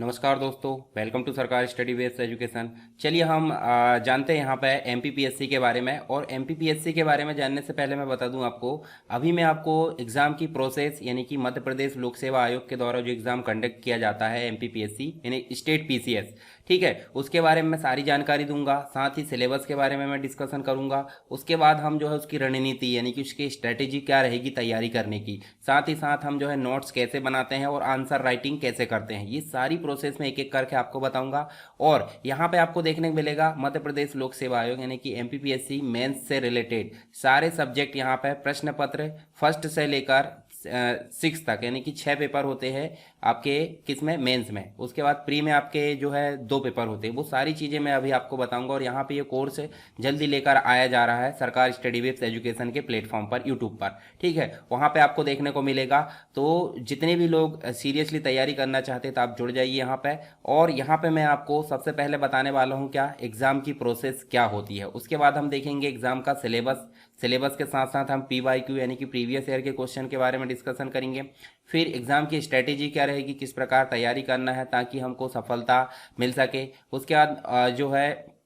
नमस्कार दोस्तों, welcome to सरकारी स्टडी बेस्ड एजुकेशन। चलिए हम जानते हैं यहाँ पे एमपीपीएससी के बारे में। और एमपीपीएससी के बारे में जानने से पहले मैं बता दूं आपको, अभी मैं आपको एग्ज़ाम की प्रोसेस यानी कि मध्य प्रदेश लोक सेवा आयोग के द्वारा जो एग्ज़ाम कंडक्ट किया जाता है एमपीपीएससी यानी स्टेट पीसीएस, ठीक है, उसके बारे में मैं सारी जानकारी दूंगा। साथ ही सिलेबस के बारे में मैं डिस्कशन करूंगा। उसके बाद हम जो है उसकी रणनीति यानी कि उसकी स्ट्रेटेजी क्या रहेगी तैयारी करने की, साथ ही साथ हम जो है नोट्स कैसे बनाते हैं और आंसर राइटिंग कैसे करते हैं, ये सारी प्रोसेस में एक एक करके आपको बताऊंगा। और यहाँ पे आपको देखने को मिलेगा मध्य प्रदेश लोक सेवा आयोग यानी कि एमपीपीएससी मेंस से रिलेटेड सारे सब्जेक्ट यहाँ पे प्रश्न पत्र फर्स्ट से लेकर 6 तक यानी कि 6 पेपर होते हैं आपके किसमें, मेंस में। उसके बाद प्री में आपके जो है 2 पेपर होते हैं। वो सारी चीज़ें मैं अभी आपको बताऊंगा। और यहाँ पे ये कोर्स जल्दी लेकर आया जा रहा है सरकार स्टडी बेस्ड एजुकेशन के प्लेटफॉर्म पर, यूट्यूब पर, ठीक है, वहाँ पे आपको देखने को मिलेगा। तो जितने भी लोग सीरियसली तैयारी करना चाहते हैं तो आप जुड़ जाइए यहाँ पे। और यहाँ पे मैं आपको सबसे पहले बताने वाला हूँ क्या एग्ज़ाम की प्रोसेस क्या होती है। उसके बाद हम देखेंगे एग्ज़ाम का सिलेबस के साथ साथ हम पीवाईक्यू यानी कि प्रीवियस ईयर के क्वेश्चन के बारे में डिस्कशन करेंगे। फिर एग्ज़ाम की स्ट्रेटेजी क्या रहेगी, किस प्रकार तैयारी करना है ताकि हमको सफलता मिल सके। उसके बाद जो है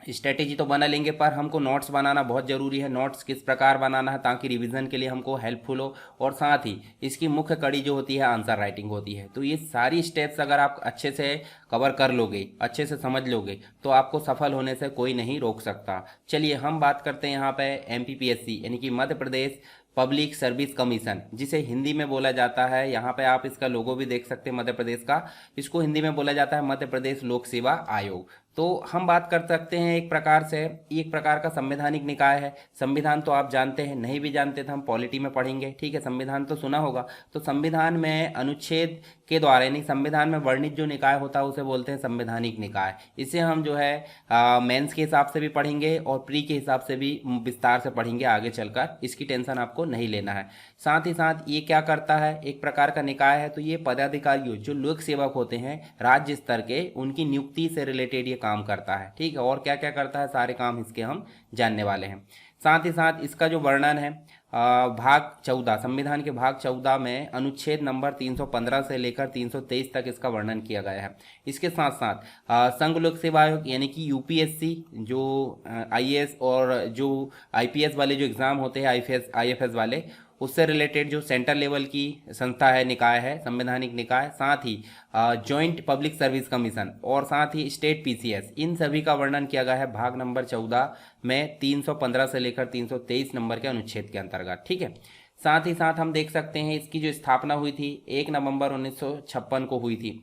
स्ट्रेटेजी तो बना लेंगे, पर हमको नोट्स बनाना बहुत ज़रूरी है। नोट्स किस प्रकार बनाना है ताकि रिवीजन के लिए हमको हेल्पफुल हो। और साथ ही इसकी मुख्य कड़ी जो होती है आंसर राइटिंग होती है। तो ये सारी स्टेप्स अगर आप अच्छे से कवर कर लोगे, अच्छे से समझ लोगे, तो आपको सफल होने से कोई नहीं रोक सकता। चलिए हम बात करते हैं यहाँ पे एमपीपीएससी यानी कि Madhya Pradesh public service commission, जिसे हिंदी में बोला जाता है, यहाँ पे आप इसका लोगो भी देख सकते हैं मध्य प्रदेश का, इसको हिंदी में बोला जाता है मध्य प्रदेश लोक सेवा आयोग। तो हम बात कर सकते हैं एक प्रकार का संवैधानिक निकाय है। संविधान तो आप जानते हैं, नहीं भी जानते तो हम पॉलिटी में पढ़ेंगे, ठीक है, संविधान तो सुना होगा। तो संविधान में अनुच्छेद के द्वारा यानी संविधान में वर्णित जो निकाय होता है उसे बोलते हैं संवैधानिक निकाय। इसे हम जो है मेंस के हिसाब से भी पढ़ेंगे और प्री के हिसाब से भी विस्तार से पढ़ेंगे आगे चलकर, इसकी टेंशन आपको नहीं लेना है। साथ ही साथ ये क्या करता है, एक प्रकार का निकाय है। तो ये पदाधिकारियों जो लोक सेवक होते हैं राज्य स्तर के, उनकी नियुक्ति से रिलेटेड ये काम करता है, ठीक है। और क्या क्या करता है, सारे काम इसके हम जानने वाले हैं। साथ ही साथ इसका जो वर्णन है भाग 14, संविधान के भाग 14 में अनुच्छेद नंबर 315 से लेकर 323 तक इसका वर्णन किया गया है। इसके साथ साथ संघ लोक सेवा आयोग यानी कि यूपीएससी जो आईएएस और जो आईपीएस वाले जो एग्ज़ाम होते हैं आईएफएस वाले, उससे रिलेटेड जो सेंट्रल लेवल की संस्था है, निकाय है, संवैधानिक निकाय। साथ ही जॉइंट पब्लिक सर्विस कमीशन और साथ ही स्टेट पीसीएस, इन सभी का वर्णन किया गया है भाग नंबर 14 में 315 से लेकर 323 नंबर के अनुच्छेद के अंतर्गत, ठीक है। साथ ही साथ हम देख सकते हैं इसकी जो स्थापना हुई थी 1 नवंबर 1956 को हुई थी।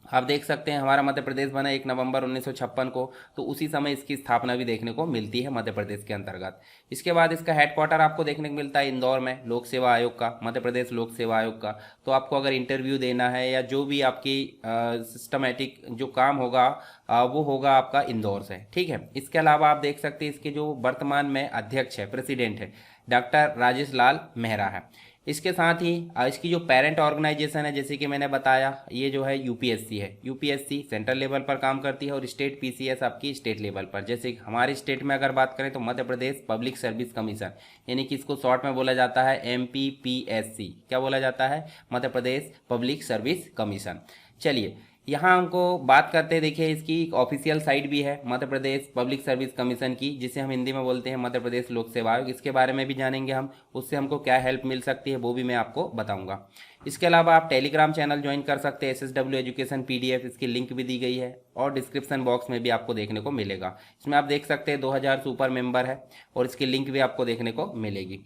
आप देख सकते हैं हमारा मध्य प्रदेश बना 1 नवंबर 1956 को, तो उसी समय इसकी स्थापना भी देखने को मिलती है मध्य प्रदेश के अंतर्गत। इसके बाद इसका हेडक्वार्टर आपको देखने को मिलता है इंदौर में, लोक सेवा आयोग का, मध्य प्रदेश लोक सेवा आयोग का। तो आपको अगर इंटरव्यू देना है या जो भी आपकी सिस्टमेटिक जो काम होगा वो होगा आपका इंदौर से, ठीक है। इसके अलावा आप देख सकते हैं इसके जो वर्तमान में अध्यक्ष है, प्रेसिडेंट है, डॉक्टर राजेश लाल मेहरा है। इसके साथ ही इसकी जो पेरेंट ऑर्गेनाइजेशन है, जैसे कि मैंने बताया, ये जो है यूपीएससी है। यूपीएससी सेंट्रल लेवल पर काम करती है और स्टेट पीसीएस आपकी स्टेट लेवल पर। जैसे कि हमारे स्टेट में अगर बात करें तो Madhya Pradesh public service commission यानी कि इसको शॉर्ट में बोला जाता है एमपीपीएससी। क्या बोला जाता है, Madhya Pradesh public service commission. चलिए यहाँ हमको बात करते हैं, देखिए इसकी एक ऑफिशियल साइट भी है Madhya Pradesh public service commission की, जिसे हम हिंदी में बोलते हैं मध्य प्रदेश लोक सेवा आयोग। इसके बारे में भी जानेंगे हम, उससे हमको क्या हेल्प मिल सकती है वो भी मैं आपको बताऊंगा। इसके अलावा आप टेलीग्राम चैनल ज्वाइन कर सकते हैं, SSW एजुकेशन PDF, इसकी लिंक भी दी गई है और डिस्क्रिप्शन बॉक्स में भी आपको देखने को मिलेगा। इसमें आप देख सकते हैं 2000 सुपर मेंबर है और इसकी लिंक भी आपको देखने को मिलेगी।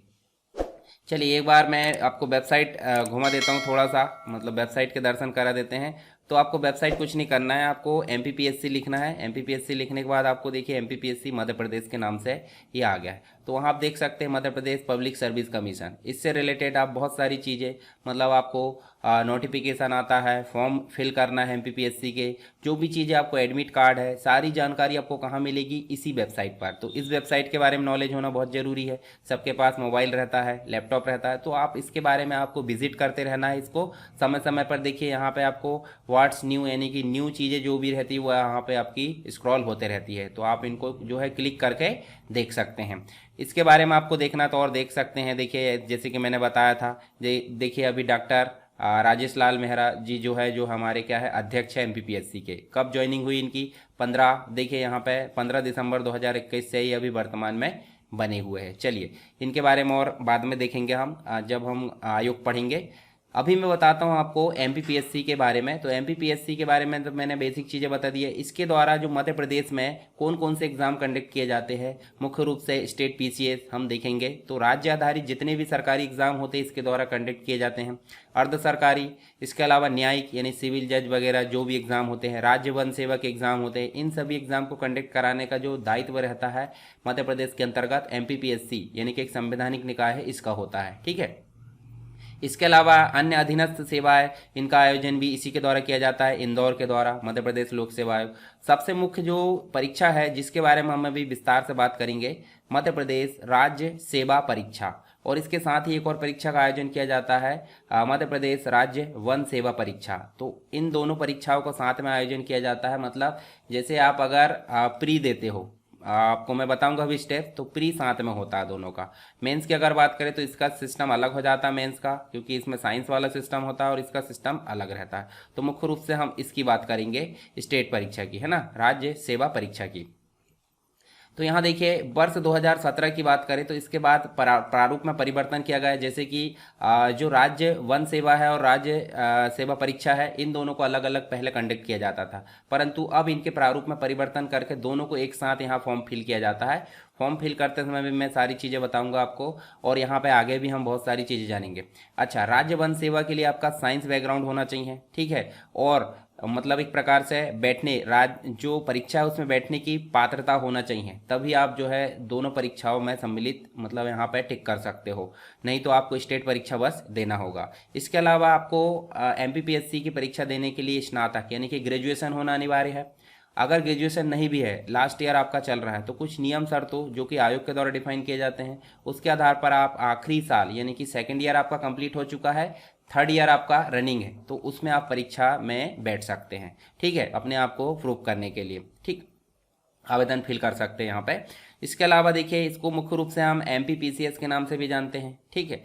चलिए एक बार मैं आपको वेबसाइट घुमा देता हूँ, थोड़ा सा मतलब वेबसाइट के दर्शन करा देते हैं। तो आपको वेबसाइट कुछ नहीं करना है, आपको एमपीपीएससी लिखना है। एमपीपीएससी लिखने के बाद आपको देखिए एमपीपीएससी मध्य प्रदेश के नाम से ये आ गया है। तो वहाँ आप देख सकते हैं Madhya Pradesh public service commission. इससे रिलेटेड आप बहुत सारी चीज़ें, मतलब आपको नोटिफिकेशन आता है, फॉर्म फिल करना है एमपीपीएससी के, जो भी चीज़ें आपको, एडमिट कार्ड है, सारी जानकारी आपको कहाँ मिलेगी, इसी वेबसाइट पर। तो इस वेबसाइट के बारे में नॉलेज होना बहुत ज़रूरी है। सबके पास मोबाइल रहता है, लैपटॉप रहता है, तो आप इसके बारे में आपको विजिट करते रहना है। इसको समय समय पर देखिए, यहाँ पे आपको व्हाट्स न्यू यानी कि न्यू चीज़ें जो भी रहती है वो यहाँ पे आपकी स्क्रॉल होते रहती है। तो आप इनको जो है क्लिक करके देख सकते हैं। इसके बारे में आपको देखना तो और देख सकते हैं। देखिए जैसे कि मैंने बताया था, देखिए अभी डॉक्टर राजेश लाल मेहरा जी जो है, जो हमारे क्या है अध्यक्ष है एमपीपीएससी के। कब ज्वाइनिंग हुई इनकी? 15, देखिए यहाँ पे 15 दिसंबर 2021 से ही अभी वर्तमान में बने हुए हैं। चलिए इनके बारे में और बाद में देखेंगे हम, जब हम आयोग पढ़ेंगे। अभी मैं बताता हूँ आपको एमपीपीएससी के बारे में। तो एमपीपीएससी के बारे में तो मैंने बेसिक चीज़ें बता दी है। इसके द्वारा जो मध्य प्रदेश में कौन कौन से एग्जाम कंडक्ट किए जाते हैं, मुख्य रूप से स्टेट पीसीएस हम देखेंगे। तो राज्य आधारित जितने भी सरकारी एग्जाम होते हैं इसके द्वारा कंडक्ट किए जाते हैं। अर्ध सरकारी, इसके अलावा न्यायिक यानी सिविल जज वगैरह जो भी एग्जाम होते हैं, राज्य वन सेवक एग्जाम होते हैं, इन सभी एग्जाम को कंडक्ट कराने का जो दायित्व रहता है मध्य प्रदेश के अंतर्गत एमपीपीएससी यानी कि एक संवैधानिक निकाय है इसका होता है। ठीक है, इसके अलावा अन्य अधीनस्थ सेवाएं, इनका आयोजन भी इसी के द्वारा किया जाता है, इंदौर के द्वारा, मध्य प्रदेश लोक सेवा आयोग। सबसे मुख्य जो परीक्षा है जिसके बारे में हम अभी विस्तार से बात करेंगे, मध्य प्रदेश राज्य सेवा परीक्षा। और इसके साथ ही एक और परीक्षा का आयोजन किया जाता है, मध्य प्रदेश राज्य वन सेवा परीक्षा। तो इन दोनों परीक्षाओं को साथ में आयोजन किया जाता है। मतलब जैसे आप अगर प्री देते हो, आपको मैं बताऊंगा अभी स्टेप, तो प्री साथ में होता है दोनों का। मेंस की अगर बात करें तो इसका सिस्टम अलग हो जाता है मेंस का, क्योंकि इसमें साइंस वाला सिस्टम होता है और इसका सिस्टम अलग रहता है। तो मुख्य रूप से हम इसकी बात करेंगे स्टेट परीक्षा की, है ना, राज्य सेवा परीक्षा की। तो यहाँ देखिए वर्ष 2017 की बात करें तो इसके बाद प्रारूप में परिवर्तन किया गया है। जैसे कि जो राज्य वन सेवा है और राज्य सेवा परीक्षा है, इन दोनों को अलग अलग पहले कंडक्ट किया जाता था, परंतु अब इनके प्रारूप में परिवर्तन करके दोनों को एक साथ यहाँ फॉर्म फिल किया जाता है। फॉर्म फिल करते समय भी मैं सारी चीज़ें बताऊंगा आपको, और यहाँ पे आगे भी हम बहुत सारी चीज़ें जानेंगे। अच्छा, राज्य वन सेवा के लिए आपका साइंस बैकग्राउंड होना चाहिए, ठीक है, और मतलब एक प्रकार से बैठने जो परीक्षा है उसमें बैठने की पात्रता होना चाहिए, तभी आप जो है दोनों परीक्षाओं में सम्मिलित मतलब यहाँ पे टिक कर सकते हो, नहीं तो आपको स्टेट परीक्षा बस देना होगा। इसके अलावा आपको एमपीपीएससी की परीक्षा देने के लिए स्नातक यानी कि ग्रेजुएशन होना अनिवार्य है। अगर ग्रेजुएशन नहीं भी है, लास्ट ईयर आपका चल रहा है, तो कुछ नियम शर्तों जो कि आयोग के द्वारा डिफाइन किए जाते हैं, उसके आधार पर आप आखिरी साल यानी कि सेकेंड ईयर आपका कंप्लीट हो चुका है, थर्ड ईयर आपका रनिंग है, तो उसमें आप परीक्षा में बैठ सकते हैं। ठीक है, अपने आप को प्रूव करने के लिए, ठीक, आवेदन फिल कर सकते हैं यहाँ पे। इसके अलावा देखिए इसको मुख्य रूप से हम एमपीपीसीएस के नाम से भी जानते हैं। ठीक है,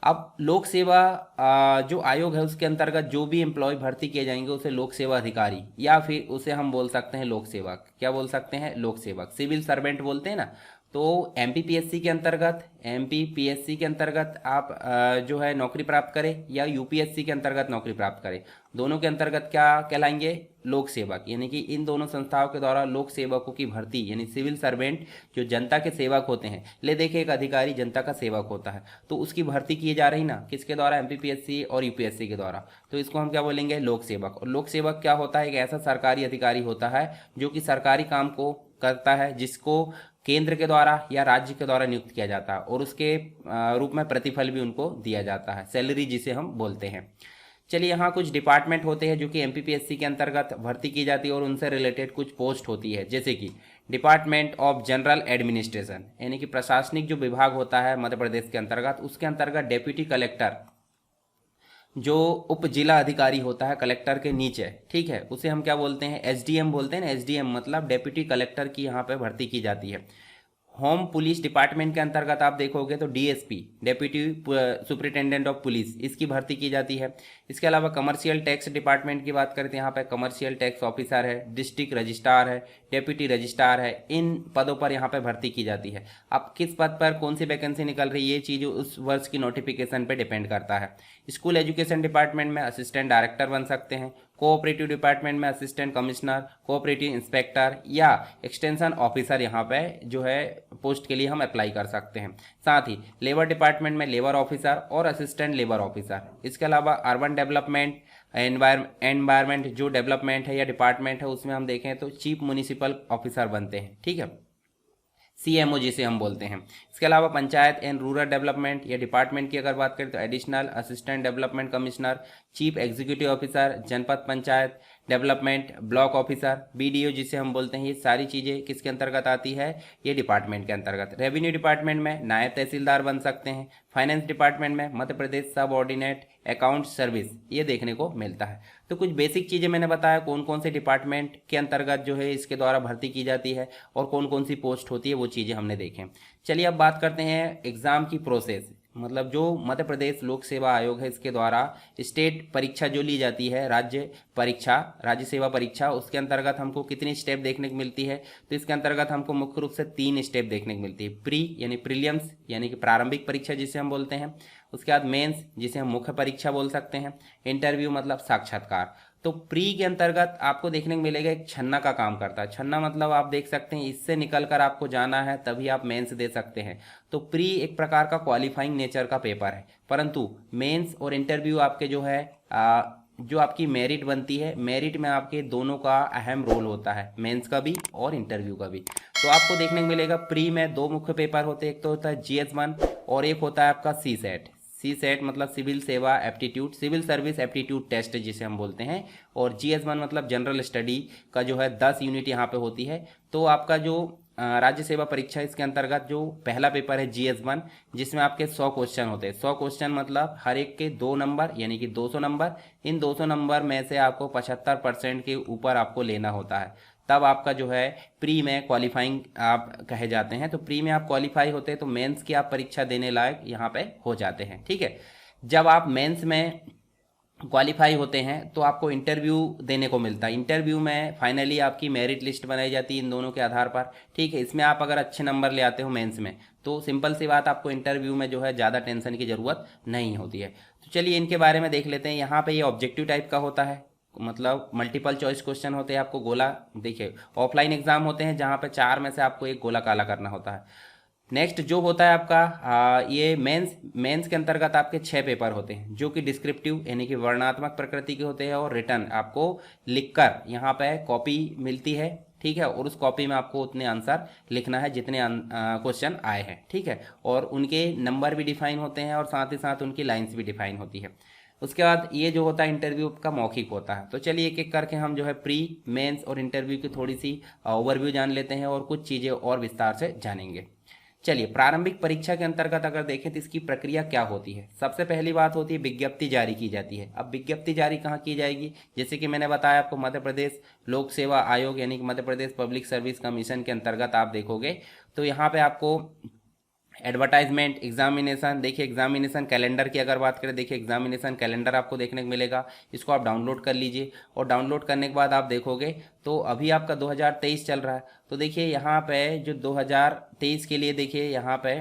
अब लोक सेवा जो आयोग है उसके अंतर्गत जो भी एम्प्लॉय भर्ती किए जाएंगे उसे लोक सेवा अधिकारी या फिर उसे हम बोल सकते हैं लोक सेवक। क्या बोल सकते हैं? लोक सेवक, सिविल सर्वेंट बोलते हैं ना। तो एमपीपीएससी के अंतर्गत आप जो है नौकरी प्राप्त करें या यूपीएससी के अंतर्गत नौकरी प्राप्त करें, दोनों के अंतर्गत क्या कहलाएंगे? लोक सेवक। यानी कि इन दोनों संस्थाओं के द्वारा लोक सेवकों की भर्ती यानी सिविल सर्वेंट जो जनता के सेवक होते हैं, ले देखिए एक अधिकारी जनता का सेवक होता है, तो उसकी भर्ती की जा रही ना किसके द्वारा? एमपीपीएससी और यूपीएससी के द्वारा। तो इसको हम क्या बोलेंगे? लोक सेवक। और लोक सेवक क्या होता है? एक ऐसा सरकारी अधिकारी होता है जो कि सरकारी काम को करता है, जिसको केंद्र के द्वारा या राज्य के द्वारा नियुक्त किया जाता है, और उसके रूप में प्रतिफल भी उनको दिया जाता है, सैलरी जिसे हम बोलते हैं। चलिए, यहाँ कुछ डिपार्टमेंट होते हैं जो कि एमपीपीएससी के अंतर्गत भर्ती की जाती है और उनसे रिलेटेड कुछ पोस्ट होती है, जैसे कि डिपार्टमेंट ऑफ जनरल एडमिनिस्ट्रेशन यानी कि प्रशासनिक जो विभाग होता है मध्य प्रदेश के अंतर्गत, उसके अंतर्गत डेप्यूटी कलेक्टर जो उप जिला अधिकारी होता है कलेक्टर के नीचे, ठीक है, उसे हम क्या बोलते हैं? एसडीएम बोलते हैं ना। एसडीएम मतलब डेप्यूटी कलेक्टर की यहाँ पे भर्ती की जाती है। होम पुलिस डिपार्टमेंट के अंतर्गत आप देखोगे तो DSP deputy superintendent of police, इसकी भर्ती की जाती है। इसके अलावा कमर्शियल टैक्स डिपार्टमेंट की बात करते हैं, यहाँ पे कमर्शियल टैक्स ऑफिसर है, डिस्ट्रिक्ट रजिस्ट्रार है, डेप्यूटी रजिस्ट्रार है, इन पदों पर यहाँ पे भर्ती की जाती है। अब किस पद पर कौन सी वैकेंसी निकल रही है, ये चीज़ उस वर्ष की नोटिफिकेशन पे डिपेंड करता है। स्कूल एजुकेशन डिपार्टमेंट में असिस्टेंट डायरेक्टर बन सकते हैं, कोऑपरेटिव डिपार्टमेंट में असिस्टेंट कमिश्नर, कोऑपरेटिव इंस्पेक्टर या एक्सटेंशन ऑफिसर यहाँ पे जो है पोस्ट के लिए हम अप्लाई कर सकते हैं। साथ ही लेबर डिपार्टमेंट में लेबर ऑफिसर और असिस्टेंट लेबर ऑफिसर। इसके अलावा अर्बन डेवलपमेंट एनवायरमेंट जो डेवलपमेंट है या डिपार्टमेंट है, उसमें हम देखें तो चीफ म्युनिसिपल ऑफिसर बनते हैं, ठीक है, सीएमओ जिसे हम बोलते हैं। इसके अलावा पंचायत एंड रूरल डेवलपमेंट या डिपार्टमेंट की अगर बात करें तो additional assistant development commissioner, chief executive officer, Janpad panchayat development, block officer, BDO जिसे हम बोलते हैं। ये सारी चीज़ें किसके अंतर्गत आती है? ये डिपार्टमेंट के अंतर्गत। रेवेन्यू डिपार्टमेंट में नायब तहसीलदार बन सकते हैं। फाइनेंस डिपार्टमेंट में मध्य प्रदेश सब ऑर्डिनेट अकाउंट सर्विस, ये देखने को मिलता है। तो कुछ बेसिक चीज़ें मैंने बताया कौन कौन से डिपार्टमेंट के अंतर्गत जो है इसके द्वारा भर्ती की जाती है और कौन कौन सी पोस्ट होती है, वो चीज़ें हमने देखें। चलिए अब बात करते हैं एग्ज़ाम की प्रोसेस। मतलब जो मध्य प्रदेश लोक सेवा आयोग है इसके द्वारा स्टेट परीक्षा जो ली जाती है, राज्य सेवा परीक्षा, उसके अंतर्गत हमको कितनी स्टेप देखने को मिलती है? तो इसके अंतर्गत हमको मुख्य रूप से 3 स्टेप देखने को मिलती है। प्री यानी प्रीलिम्स यानी कि प्रारंभिक परीक्षा जिसे हम बोलते हैं, उसके बाद मेंस जिसे हम मुख्य परीक्षा बोल सकते हैं, इंटरव्यू मतलब साक्षात्कार। तो प्री के अंतर्गत आपको देखने को मिलेगा एक छन्ना का काम करता है। छन्ना मतलब आप देख सकते हैं इससे निकल कर आपको जाना है तभी आप मेंस दे सकते हैं। तो प्री एक प्रकार का क्वालिफाइंग नेचर का पेपर है, परंतु मेंस और इंटरव्यू आपके जो है जो आपकी मेरिट बनती है, मेरिट में आपके दोनों का अहम रोल होता है, मेंस का भी और इंटरव्यू का भी। तो आपको देखने को मिलेगा प्री में 2 मुख्य पेपर होते हैं, एक तो होता है GS1 और एक होता है आपका सी सेट मतलब सिविल सेवा aptitude, civil service aptitude test जिसे हम बोलते हैं, और GS1 मतलब जनरल स्टडी का जो है 10 यूनिट यहाँ पे होती है। तो आपका जो राज्य सेवा परीक्षा, इसके अंतर्गत जो पहला पेपर है GS1, जिसमें आपके 100 क्वेश्चन होते हैं। 100 क्वेश्चन मतलब हर एक के 2 नंबर यानी कि 200 नंबर। इन 200 नंबर में से आपको 75% के ऊपर आपको लेना होता है, तब आपका जो है प्री में क्वालिफाइंग आप कहे जाते हैं। तो प्री में आप क्वालिफाई होते हैं तो मेंस की आप परीक्षा देने लायक यहाँ पे हो जाते हैं, ठीक है। जब आप मेंस में क्वालिफाई होते हैं तो आपको इंटरव्यू देने को मिलता है। इंटरव्यू में फाइनली आपकी मेरिट लिस्ट बनाई जाती है इन दोनों के आधार पर, ठीक है। इसमें आप अगर अच्छे नंबर ले आते हो मेंस में तो सिंपल सी बात, आपको इंटरव्यू में जो है ज़्यादा टेंशन की ज़रूरत नहीं होती है। तो चलिए इनके बारे में देख लेते हैं। यहाँ पे ये ऑब्जेक्टिव टाइप का होता है, मतलब मल्टीपल चॉइस क्वेश्चन होते हैं। आपको गोला, देखिए ऑफलाइन एग्जाम होते हैं जहाँ पे 4 में से आपको एक गोला काला करना होता है। नेक्स्ट जो होता है आपका ये मेंस के अंतर्गत आपके 6 पेपर होते हैं जो कि डिस्क्रिप्टिव यानी कि वर्णनात्मक प्रकृति के होते हैं, और रिटर्न आपको लिखकर यहाँ पे कॉपी मिलती है, ठीक है। और उस कॉपी में आपको उतने आंसर लिखना है जितने क्वेश्चन आए हैं, ठीक है। और उनके नंबर भी डिफाइन होते हैं और साथ ही साथ उनकी लाइन्स भी डिफाइन होती है। उसके बाद ये जो होता है इंटरव्यू का मौखिक होता है। तो चलिए एक एक करके हम जो है प्री, मेंस और इंटरव्यू की थोड़ी सी ओवरव्यू जान लेते हैं और कुछ चीज़ें और विस्तार से जानेंगे। चलिए प्रारंभिक परीक्षा के अंतर्गत अगर देखें तो इसकी प्रक्रिया क्या होती है। सबसे पहली बात होती है विज्ञप्ति जारी की जाती है। अब विज्ञप्ति जारी कहाँ की जाएगी? जैसे कि मैंने बताया आपको, मध्य प्रदेश लोक सेवा आयोग यानी कि Madhya Pradesh public service commission के अंतर्गत आप देखोगे तो यहाँ पे आपको एडवर्टाइजमेंट, एग्जामिनेशन, देखिए एग्जामिनेशन कैलेंडर की अगर बात करें, देखिए एग्जामिनेशन कैलेंडर आपको देखने को मिलेगा। इसको आप डाउनलोड कर लीजिए और डाउनलोड करने के बाद आप देखोगे तो अभी आपका 2023 चल रहा है। तो देखिए यहाँ पे जो 2023 के लिए देखिए यहाँ पे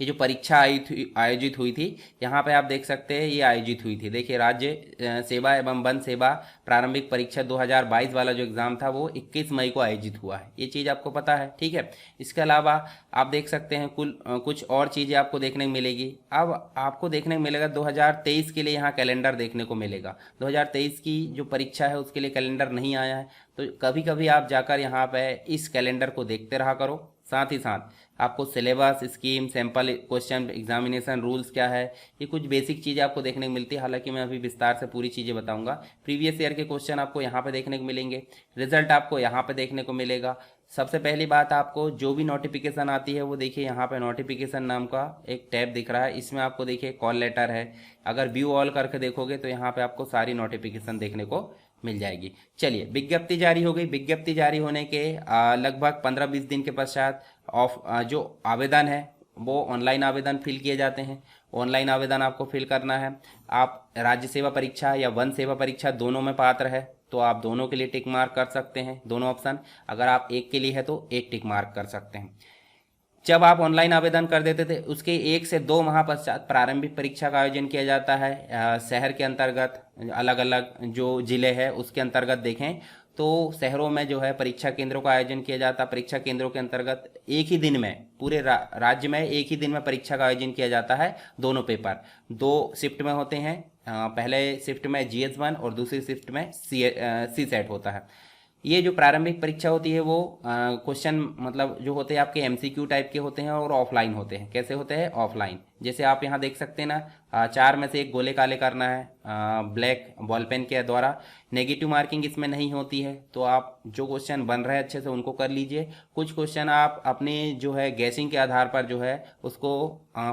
ये जो परीक्षा आयोजित हुई थी, यहाँ पे आप देख सकते हैं ये आयोजित हुई थी। देखिए राज्य सेवा एवं वन सेवा प्रारंभिक परीक्षा 2022 वाला जो एग्ज़ाम था वो 21 मई को आयोजित हुआ है, ये चीज़ आपको पता है, ठीक है। इसके अलावा आप देख सकते हैं कुछ और चीज़ें आपको देखने को मिलेगी। अब आपको देखने को मिलेगा 2023 के लिए यहाँ कैलेंडर देखने को मिलेगा। 2023 की जो परीक्षा है उसके लिए कैलेंडर नहीं आया है, तो कभी कभी आप जाकर यहाँ पे इस कैलेंडर को देखते रहा करो। साथ ही साथ आपको syllabus, scheme, sample question, examination rules क्या है, ये कुछ बेसिक चीज़ें आपको देखने को मिलती है। हालांकि मैं अभी विस्तार से पूरी चीज़ें बताऊंगा। प्रीवियस ईयर के क्वेश्चन आपको यहाँ पे देखने को मिलेंगे, रिजल्ट आपको यहाँ पे देखने को मिलेगा। सबसे पहली बात, आपको जो भी नोटिफिकेशन आती है वो देखिए यहाँ पे नोटिफिकेशन नाम का एक टैब दिख रहा है, इसमें आपको देखिए कॉल लेटर है। अगर व्यू ऑल करके देखोगे तो यहाँ पे आपको सारी नोटिफिकेशन देखने को मिल जाएगी। चलिए विज्ञप्ति जारी हो गई। विज्ञप्ति जारी होने के लगभग 15-20 दिन के पश्चात जो आवेदन है वो ऑनलाइन आवेदन फिल किए जाते हैं। ऑनलाइन आवेदन आपको फिल करना है। आप राज्य सेवा परीक्षा या वन सेवा परीक्षा दोनों में पात्र है तो आप दोनों के लिए टिक मार्क कर सकते हैं, दोनों ऑप्शन। अगर आप एक के लिए है तो एक टिक मार्क कर सकते हैं। जब आप ऑनलाइन आवेदन कर देते थे उसके 1 से 2 माह पश्चात प्रारंभिक परीक्षा का आयोजन किया जाता है। शहर के अंतर्गत अलग अलग जो जिले हैं उसके अंतर्गत देखें तो शहरों में जो है परीक्षा केंद्रों का आयोजन किया जाता है। परीक्षा केंद्रों के अंतर्गत एक ही दिन में पूरे राज्य में एक ही दिन में परीक्षा का आयोजन किया जाता है। दोनों पेपर 2 शिफ्ट में होते हैं। पहले शिफ्ट में GS1 और दूसरी शिफ्ट में सी सेट होता है। ये जो प्रारंभिक परीक्षा होती है वो क्वेश्चन मतलब जो होते हैं आपके MCQ टाइप के होते हैं और ऑफलाइन होते हैं। कैसे होते हैं? ऑफलाइन। जैसे आप यहाँ देख सकते हैं ना, 4 में से एक गोले काले करना है ब्लैक बॉल पेन के द्वारा। नेगेटिव मार्किंग इसमें नहीं होती है, तो आप जो क्वेश्चन बन रहे हैं अच्छे से उनको कर लीजिए। कुछ क्वेश्चन आप अपने जो है गैसिंग के आधार पर जो है उसको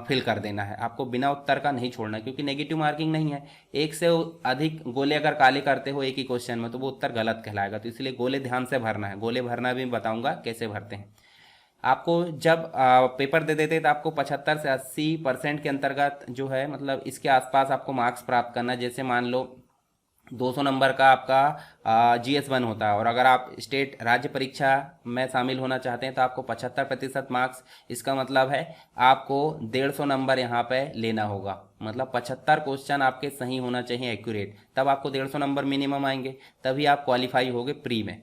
फिल कर देना है, आपको बिना उत्तर का नहीं छोड़ना, क्योंकि नेगेटिव मार्किंग नहीं है। एक से अधिक गोले अगर काले करते हो एक ही क्वेश्चन में तो वो उत्तर गलत कहलाएगा, तो इसलिए गोले ध्यान से भरना है। गोले भरना भी बताऊंगा कैसे भरते हैं। आपको जब पेपर दे देते तो आपको 75 से 80% के अंतर्गत जो है मतलब इसके आसपास आपको मार्क्स प्राप्त करना है। जैसे मान लो 200 नंबर का आपका GS1 होता है और अगर आप स्टेट राज्य परीक्षा में शामिल होना चाहते हैं तो आपको 75% मार्क्स, इसका मतलब है आपको 150 नंबर यहाँ पे लेना होगा। मतलब 75 क्वेश्चन आपके सही होना चाहिए, एक्यूरेट, तब आपको 150 नंबर मिनिमम आएंगे, तभी आप क्वालिफाई होगे प्री में।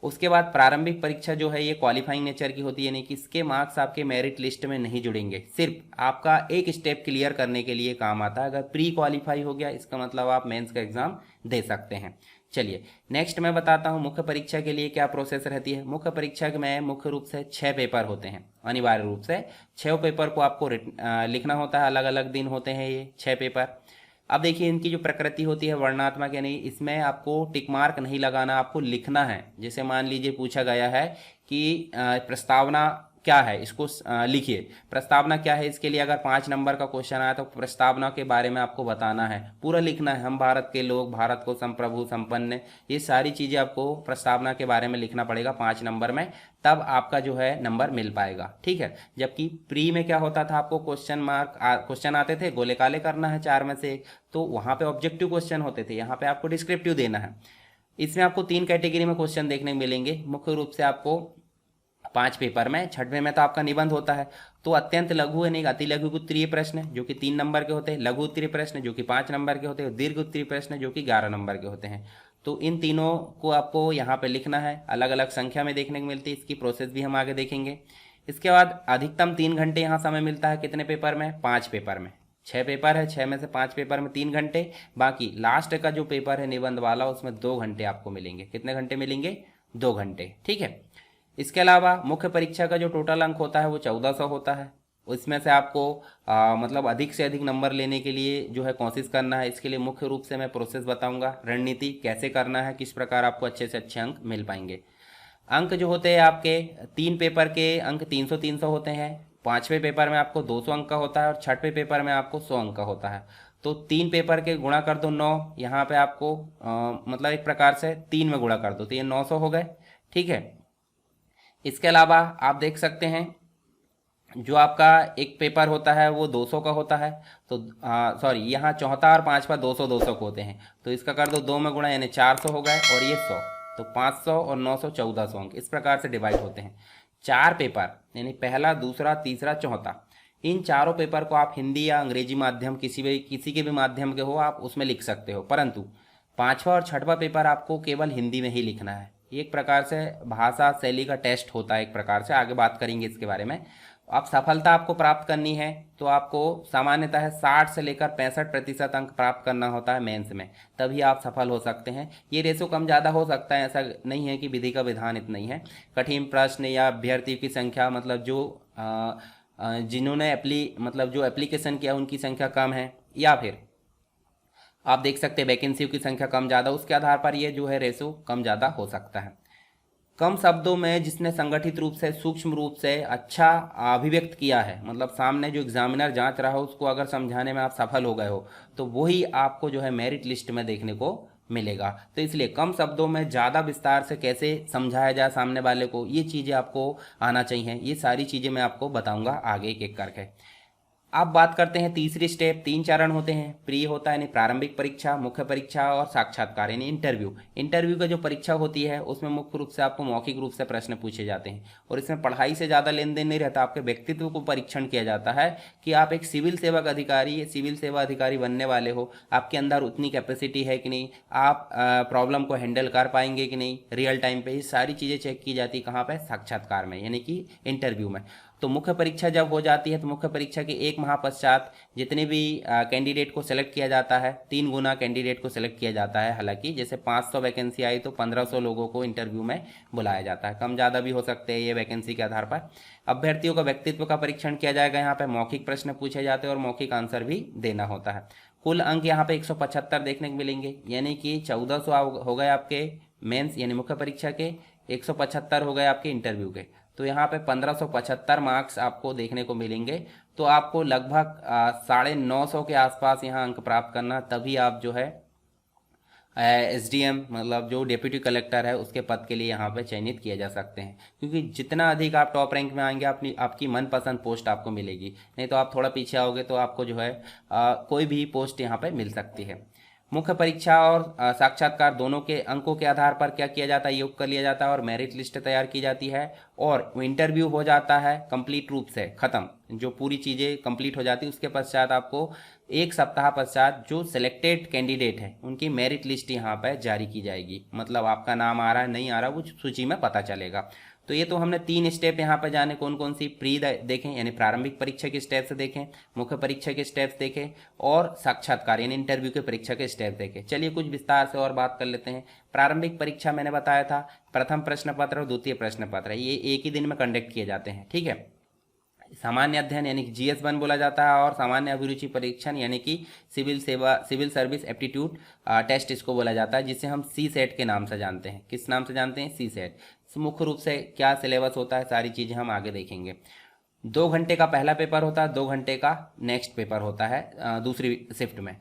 उसके बाद प्रारंभिक परीक्षा जो है ये क्वालिफाइंग नेचर की होती है, यानी कि इसके मार्क्स आपके मेरिट लिस्ट में नहीं जुड़ेंगे, सिर्फ आपका एक स्टेप क्लियर करने के लिए काम आता है। अगर प्री क्वालिफाई हो गया इसका मतलब आप मेंस का एग्जाम दे सकते हैं। चलिए नेक्स्ट मैं बताता हूँ मुख्य परीक्षा के लिए क्या प्रोसेस रहती है। मुख्य परीक्षा में मुख्य रूप से 6 पेपर होते हैं, अनिवार्य रूप से 6 पेपर को आपको लिखना होता है, अलग अलग दिन होते हैं ये 6 पेपर। अब देखिए इनकी जो प्रकृति होती है वर्णनात्मक, यानी इसमें आपको टिक मार्क नहीं लगाना, आपको लिखना है। जैसे मान लीजिए पूछा गया है कि प्रस्तावना क्या है, इसको लिखिए। प्रस्तावना क्या है, इसके लिए अगर 5 नंबर का क्वेश्चन आया तो प्रस्तावना के बारे में आपको बताना है, पूरा लिखना है। हम भारत के लोग, भारत को संप्रभु संपन्न, ये सारी चीज़ें आपको प्रस्तावना के बारे में लिखना पड़ेगा 5 नंबर में, तब आपका जो है नंबर मिल पाएगा, ठीक है। जबकि प्री में क्या होता था, आपको क्वेश्चन आते थे, गोले काले करना है 4 में से 1, तो वहाँ पे ऑब्जेक्टिव क्वेश्चन होते थे, यहाँ पे आपको डिस्क्रिप्टिव देना है। इसमें आपको 3 कैटेगरी में क्वेश्चन देखने मिलेंगे। मुख्य रूप से आपको 5 पेपर में, 6वें में तो आपका निबंध होता है, तो अत्यंत लघु है नहीं, अति लघु उत्तरीय प्रश्न जो कि 3 नंबर के होते हैं, लघु उत्तरीय प्रश्न जो कि 5 नंबर के होते हैं, दीर्घ उत्तरीय प्रश्न जो कि 11 नंबर के होते हैं। तो इन तीनों को आपको यहाँ पे लिखना है, अलग अलग संख्या में देखने को मिलती है, इसकी प्रोसेस भी हम आगे देखेंगे। इसके बाद अधिकतम 3 घंटे यहाँ समय मिलता है, कितने पेपर में, 5 पेपर में। 6 पेपर है, 6 में से 5 पेपर में 3 घंटे, बाकी लास्ट का जो पेपर है निबंध वाला उसमें 2 घंटे आपको मिलेंगे। कितने घंटे मिलेंगे, 2 घंटे, ठीक है। इसके अलावा मुख्य परीक्षा का जो टोटल अंक होता है वो 1400 होता है। इसमें से आपको मतलब अधिक से अधिक नंबर लेने के लिए जो है कोशिश करना है। इसके लिए मुख्य रूप से मैं प्रोसेस बताऊंगा, रणनीति कैसे करना है, किस प्रकार आपको अच्छे से अच्छे अंक मिल पाएंगे। अंक जो होते हैं आपके 3 पेपर के अंक 300-300 होते हैं, 5वें पेपर में आपको 200 अंक का होता है और 6वें पेपर में आपको 100 अंक का होता है। तो 3 पेपर के गुणा कर दो 9, यहाँ पे आपको मतलब एक प्रकार से 3 में गुणा कर दो तो ये 900 हो गए, ठीक है। इसके अलावा आप देख सकते हैं जो आपका एक पेपर होता है वो 200 का होता है, तो सॉरी यहाँ चौथा और 5वां 200-200 को होते हैं, तो इसका कर दो 2 में गुणा, यानी 400 हो गए और ये 100, तो 500 और 900 1400 अंक इस प्रकार से डिवाइड होते हैं। 4 पेपर यानी पहला, दूसरा, तीसरा, चौथा, इन चारों पेपर को आप हिंदी या अंग्रेजी माध्यम किसी के भी माध्यम के हो आप उसमें लिख सकते हो, परंतु 5वां और 6वां पेपर आपको केवल हिंदी में ही लिखना है। ये एक प्रकार से भाषा शैली का टेस्ट होता है, एक प्रकार से आगे बात करेंगे इसके बारे में। अब सफलता आपको प्राप्त करनी है तो आपको सामान्यतः 60 से लेकर 65% अंक प्राप्त करना होता है मेंस में, तभी आप सफल हो सकते हैं। ये रेशो कम ज़्यादा हो सकता है, ऐसा नहीं है कि विधि का विधान इतना ही है। कठिन प्रश्न या अभ्यर्थी की संख्या, मतलब जो जिन्होंने मतलब जो एप्लीकेशन किया उनकी संख्या कम है, या फिर आप देख सकते हैं वैकेंसी की संख्या कम ज़्यादा, उसके आधार पर ये जो है रेशो कम ज़्यादा हो सकता है। कम शब्दों में जिसने संगठित रूप से, सूक्ष्म रूप से अच्छा अभिव्यक्त किया है, मतलब सामने जो एग्जामिनर जांच रहा हो उसको अगर समझाने में आप सफल हो गए हो तो वही आपको जो है मेरिट लिस्ट में देखने को मिलेगा। तो इसलिए कम शब्दों में ज़्यादा विस्तार से कैसे समझाया जाए सामने वाले को, ये चीज़ें आपको आना चाहिए। ये सारी चीज़ें मैं आपको बताऊँगा आगे एक एक करके। अब बात करते हैं तीसरी स्टेप। 3 चरण होते हैं, प्री होता है यानी प्रारंभिक परीक्षा, मुख्य परीक्षा और साक्षात्कार यानी इंटरव्यू। इंटरव्यू का जो परीक्षा होती है उसमें मुख्य रूप से आपको मौखिक रूप से प्रश्न पूछे जाते हैं और इसमें पढ़ाई से ज़्यादा लेन देन नहीं रहता, आपके व्यक्तित्व को परीक्षण किया जाता है कि आप एक सिविल सेवक अधिकारी, सिविल सेवा अधिकारी बनने वाले हो, आपके अंदर उतनी कैपेसिटी है कि नहीं, आप प्रॉब्लम को हैंडल कर पाएंगे कि नहीं रियल टाइम पे। ये सारी चीज़ें चेक की जाती है कहाँ पर, साक्षात्कार में यानी कि इंटरव्यू में। तो मुख्य परीक्षा जब हो जाती है तो मुख्य परीक्षा के 1 माह पश्चात जितने भी कैंडिडेट को सेलेक्ट किया जाता है, 3 गुना कैंडिडेट को सेलेक्ट किया जाता है। हालांकि जैसे 500 वैकेंसी आई तो 1500 लोगों को इंटरव्यू में बुलाया जाता है, कम ज़्यादा भी हो सकते हैं ये वैकेंसी के आधार पर। अभ्यर्थियों का व्यक्तित्व का परीक्षण किया जाएगा, यहाँ पर मौखिक प्रश्न पूछे जाते हैं और मौखिक आंसर भी देना होता है। कुल अंक यहाँ पे 175 देखने को मिलेंगे, यानी कि 1400 हो गए आपके मेंस यानी मुख्य परीक्षा के, 175 हो गए आपके इंटरव्यू के, तो यहाँ पे 1575 मार्क्स आपको देखने को मिलेंगे। तो आपको लगभग 950 के आसपास यहाँ अंक प्राप्त करना, तभी आप जो है एसडीएम मतलब जो डिप्टी कलेक्टर है उसके पद के लिए यहाँ पे चयनित किए जा सकते हैं, क्योंकि जितना अधिक आप टॉप रैंक में आएंगे आपकी मनपसंद पोस्ट आपको मिलेगी। नहीं तो आप थोड़ा पीछे आओगे तो आपको जो है कोई भी पोस्ट यहाँ पे मिल सकती है। मुख्य परीक्षा और साक्षात्कार दोनों के अंकों के आधार पर क्या किया जाता है, योग कर लिया जाता है और मेरिट लिस्ट तैयार की जाती है और इंटरव्यू हो जाता है कंप्लीट रूप से खत्म। जो पूरी चीज़ें कंप्लीट हो जाती है उसके पश्चात आपको एक सप्ताह पश्चात जो सिलेक्टेड कैंडिडेट है उनकी मेरिट लिस्ट यहाँ पर जारी की जाएगी। मतलब आपका नाम आ रहा है नहीं आ रहा वो सूची में पता चलेगा। तो ये तो हमने 3 स्टेप यहाँ पर जाने कौन कौन सी प्री देखें यानी प्रारंभिक परीक्षा के स्टेप्स देखें, मुख्य परीक्षा के स्टेप्स देखें और साक्षात्कार यानी इंटरव्यू के परीक्षा के स्टेप देखें। चलिए कुछ विस्तार से और बात कर लेते हैं। प्रारंभिक परीक्षा मैंने बताया था प्रथम प्रश्न पत्र और द्वितीय प्रश्न पत्र ये एक ही दिन में कंडक्ट किए जाते हैं। ठीक है, सामान्य अध्ययन यानी कि GS1 बोला जाता है और सामान्य अभिरुचि परीक्षण यानी कि सिविल सर्विस एप्टीट्यूड टेस्ट इसको बोला जाता है, जिसे हम CSET के नाम से जानते हैं। किस नाम से जानते हैं? CSET। मुख्य रूप से क्या सिलेबस होता है सारी चीज़ें हम आगे देखेंगे। 2 घंटे का पहला पेपर होता है, 2 घंटे का नेक्स्ट पेपर होता है दूसरी शिफ्ट में।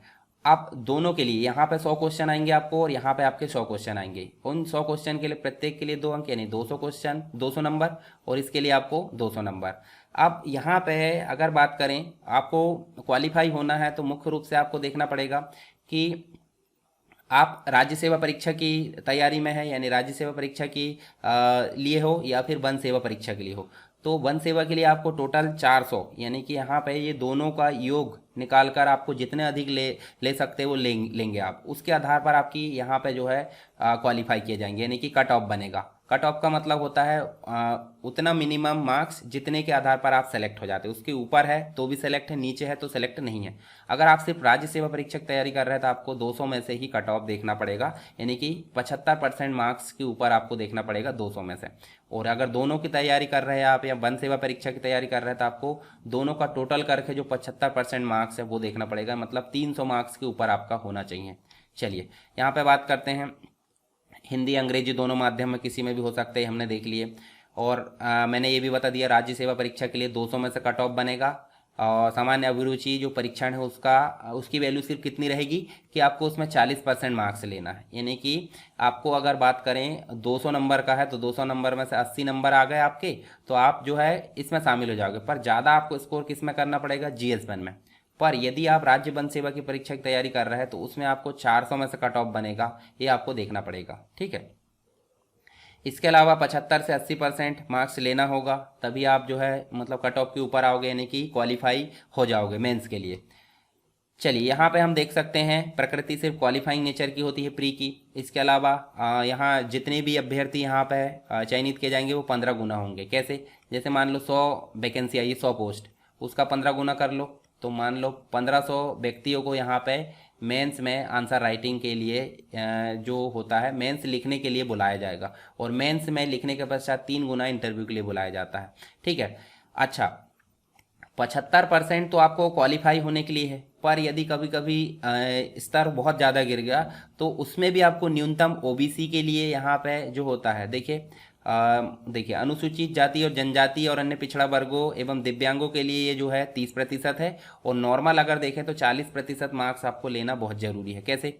आप दोनों के लिए यहाँ पे 100 क्वेश्चन आएंगे आपको और यहाँ पे आपके 100 क्वेश्चन आएंगे। उन 100 क्वेश्चन के लिए प्रत्येक के लिए 2 अंक यानी 200 क्वेश्चन 200 नंबर और इसके लिए आपको 200 नंबर। अब यहाँ पे अगर बात करें आपको क्वालिफाई होना है तो मुख्य रूप से आपको देखना पड़ेगा कि आप राज्य सेवा परीक्षा की तैयारी में है यानी राज्य सेवा परीक्षा की लिए हो या फिर वन सेवा परीक्षा के लिए हो। तो वन सेवा के लिए आपको टोटल 400 यानी कि यहाँ पे ये दोनों का योग निकाल कर आपको जितने अधिक ले सकते वो लेंगे आप। उसके आधार पर आपकी यहाँ पे जो है क्वालिफाई किए जाएंगे यानी कि कट ऑफ बनेगा। कट ऑफ का मतलब होता है उतना मिनिमम मार्क्स जितने के आधार पर आप सेलेक्ट हो जाते हैं। उसके ऊपर है तो भी सेलेक्ट है, नीचे है तो सेलेक्ट नहीं है। अगर आप सिर्फ राज्य सेवा परीक्षा की तैयारी कर रहे हैं तो आपको 200 में से ही कट ऑफ देखना पड़ेगा यानी कि 75% मार्क्स के ऊपर आपको देखना पड़ेगा 200 में से। और अगर दोनों की तैयारी कर रहे हैं आप या वन सेवा परीक्षा की तैयारी कर रहे हैं तो आपको दोनों का टोटल करके जो 75% मार्क्स है वो देखना पड़ेगा, मतलब 300 मार्क्स के ऊपर आपका होना चाहिए। चलिए यहाँ पे बात करते हैं। हिंदी अंग्रेजी दोनों माध्यम में किसी में भी हो सकते हैं, हमने देख लिए। और मैंने ये भी बता दिया राज्य सेवा परीक्षा के लिए 200 में से कट ऑफ बनेगा। और सामान्य अभिरुचि जो परीक्षण है उसकी वैल्यू सिर्फ कितनी रहेगी कि आपको उसमें 40% मार्क्स लेना है। यानी कि आपको अगर बात करें 200 नंबर का है तो 200 नंबर में से 80 नंबर आ गए आपके तो आप जो है इसमें शामिल हो जाओगे। पर ज़्यादा आपको स्कोर किस में करना पड़ेगा? GS1 में। पर यदि आप राज्य वन सेवा की परीक्षा की तैयारी कर रहे हैं तो उसमें आपको 400 में से कट ऑफ बनेगा, ये आपको देखना पड़ेगा। ठीक है, इसके अलावा 75 से 80% मार्क्स लेना होगा, तभी आप जो है मतलब कट ऑफ के ऊपर आओगे यानी कि क्वालिफाई हो जाओगे मेंस के लिए। चलिए यहाँ पे हम देख सकते हैं प्रकृति सिर्फ क्वालिफाइंग नेचर की होती है प्री की। इसके अलावा यहाँ जितने भी अभ्यर्थी यहाँ पे चयनित किए जाएंगे वो 15 गुना होंगे। कैसे? जैसे मान लो 100 वैकेंसी आई, 100 पोस्ट, उसका 15 गुना कर लो तो मान लो 1500 व्यक्तियों को यहाँ पे मेंस में आंसर राइटिंग के लिए जो होता है मेंस लिखने के लिए बुलाया जाएगा और मेंस में लिखने के पश्चात 3 गुना इंटरव्यू के लिए बुलाया जाता है। ठीक है, अच्छा 75% तो आपको क्वालिफाई होने के लिए है। पर यदि कभी कभी स्तर बहुत ज़्यादा गिर गया तो उसमें भी आपको न्यूनतम OBC के लिए यहाँ पे जो होता है देखिए अनुसूचित जाति और जनजाति और अन्य पिछड़ा वर्गों एवं दिव्यांगों के लिए ये जो है 30% है और नॉर्मल अगर देखें तो 40% मार्क्स आपको लेना बहुत ज़रूरी है। कैसे?